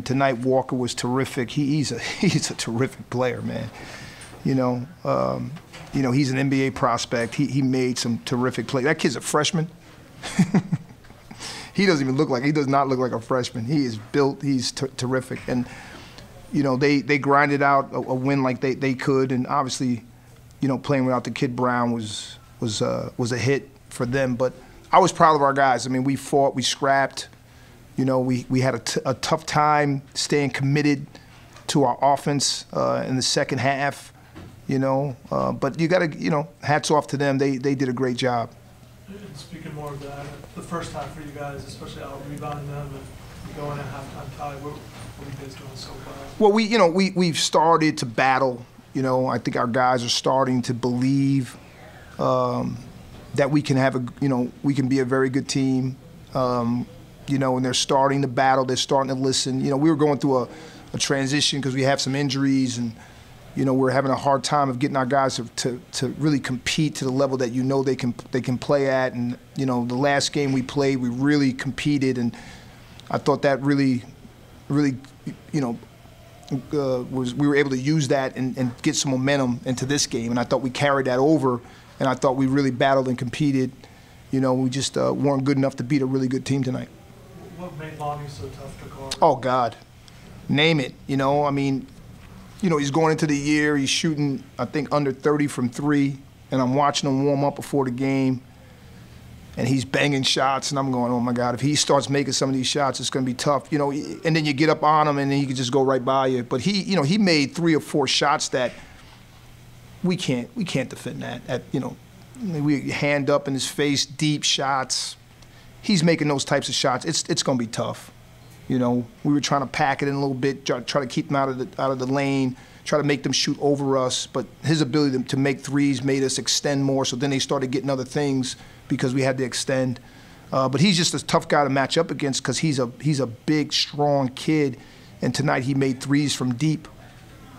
Tonight, Walker was terrific. He's a terrific player, man. You know, he's an NBA prospect. He made some terrific plays. That kid's a freshman. He does not look like a freshman. He is built. He's terrific. And you know, they grinded out a win like they could. And obviously, you know, playing without the kid Brown was a hit for them. But I was proud of our guys. I mean, we fought, we scrapped. You know, we had a tough time staying committed to our offense in the second half. You know, but you got to, you know, hats off to them. They did a great job. And speaking more of that, the first half for you guys, especially out rebounding them and going at halftime tie, what are you guys doing so well? Well, we've started to battle. You know, I think our guys are starting to believe that we can we can be a very good team. You know, and they're starting to battle. They're starting to listen. You know, we were going through a transition because we have some injuries, and you know, we're having a hard time of getting our guys to really compete to the level that you know they can play at. And you know, the last game we played, we really competed, and I thought that really, you know, we were able to use that and get some momentum into this game. And I thought we carried that over, and I thought we really battled and competed. You know, we just weren't good enough to beat a really good team tonight. What made Lonnie so tough to guard? Oh God, name it. You know, I mean. You know, he's going into the year, he's shooting, I think, under 30 from 3, and I'm watching him warm up before the game, and he's banging shots, and I'm going, oh my God, if he starts making some of these shots, it's going to be tough, you know, and then you get up on him, and then he can just go right by you. But he made 3 or 4 shots that we can't defend that. You know, we hand up in his face, deep shots. He's making those types of shots. It's going to be tough. You know, we were trying to pack it in a little bit, try to keep them out of the lane, try to make them shoot over us. But his ability to make threes made us extend more. So then they started getting other things because we had to extend. But he's just a tough guy to match up against because he's a big, strong kid. And tonight he made threes from deep.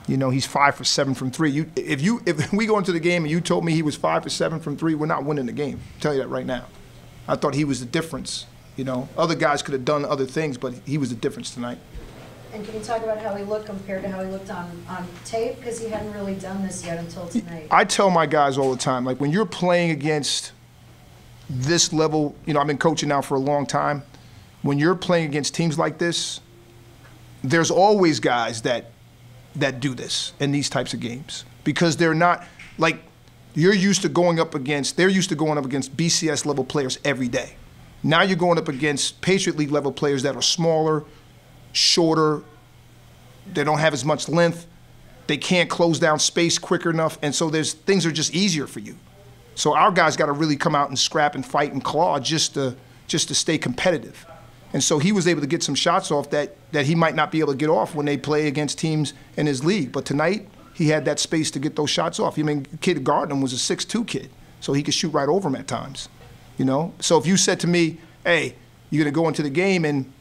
You know, he's 5 for 7 from 3. If we go into the game and you told me he was 5 for 7 from 3, we're not winning the game. I'll tell you that right now. I thought he was the difference. You know, other guys could have done other things, but he was the difference tonight. And can you talk about how he looked compared to how he looked on tape? Because he hadn't really done this yet until tonight. I tell my guys all the time, like when you're playing against this level, you know, I've been coaching now for a long time. When you're playing against teams like this, there's always guys that do this in these types of games because they're not like they're used to going up against BCS level players every day. Now you're going up against Patriot League level players that are smaller, shorter, they don't have as much length, they can't close down space quicker enough, and so things are just easier for you. So our guys got to really come out and scrap and fight and claw just to stay competitive. And so he was able to get some shots off that he might not be able to get off when they play against teams in his league. But tonight, he had that space to get those shots off. I mean, the kid guarding him was a 6'2" kid, so he could shoot right over him at times. You know, so if you said to me, "Hey, you're going to go into the game and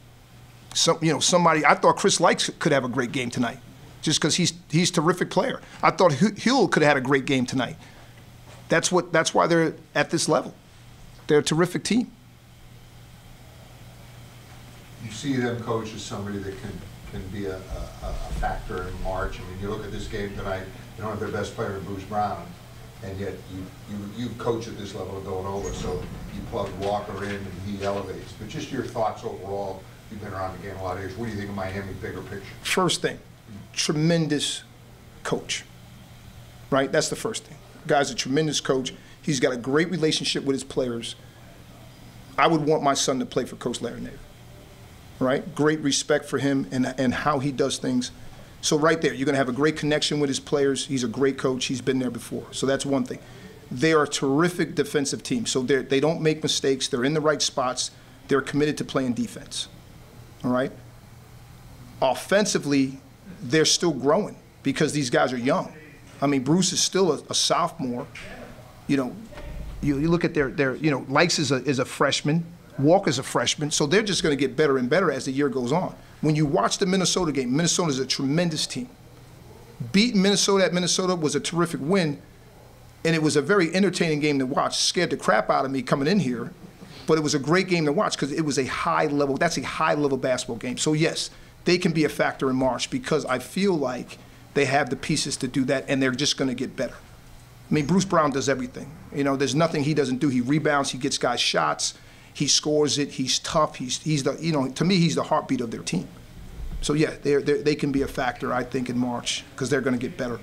somebody," I thought Chris Lykes could have a great game tonight, just because he's a terrific player. I thought Hill could have had a great game tonight. That's why they're at this level. They're a terrific team. You see them, coach, as somebody that can be a factor in March. I mean, you look at this game tonight. They don't have their best player in Bruce Brown. And yet you coach at this level of Villanova, so you plug Walker in and he elevates. But just your thoughts overall, you've been around the game a lot of years. What do you think of Miami, bigger picture? First thing, tremendous coach, right? That's the first thing. Guy's a tremendous coach. He's got a great relationship with his players. I would want my son to play for Coach Larry Nader, right? Great respect for him and how he does things. So right there, you're going to have a great connection with his players. He's a great coach. He's been there before. So that's one thing. They are a terrific defensive team. So they don't make mistakes. They're in the right spots. They're committed to playing defense. All right? Offensively, they're still growing because these guys are young. I mean, Bruce is still a sophomore. You know, you look at their Lykes is a freshman. Walker's a freshman. So they're just going to get better and better as the year goes on. When you watch the Minnesota game, Minnesota's a tremendous team. Beating Minnesota at Minnesota was a terrific win, and it was a very entertaining game to watch. Scared the crap out of me coming in here, but it was a great game to watch because it was a high level. That's a high level basketball game. So yes, they can be a factor in March because I feel like they have the pieces to do that, and they're just going to get better. I mean, Bruce Brown does everything. You know, there's nothing he doesn't do. He rebounds, he gets guys shots, he scores it, he's tough, he's the, you know, to me, he's the heartbeat of their team. So yeah, they can be a factor, I think, in March because they're going to get better.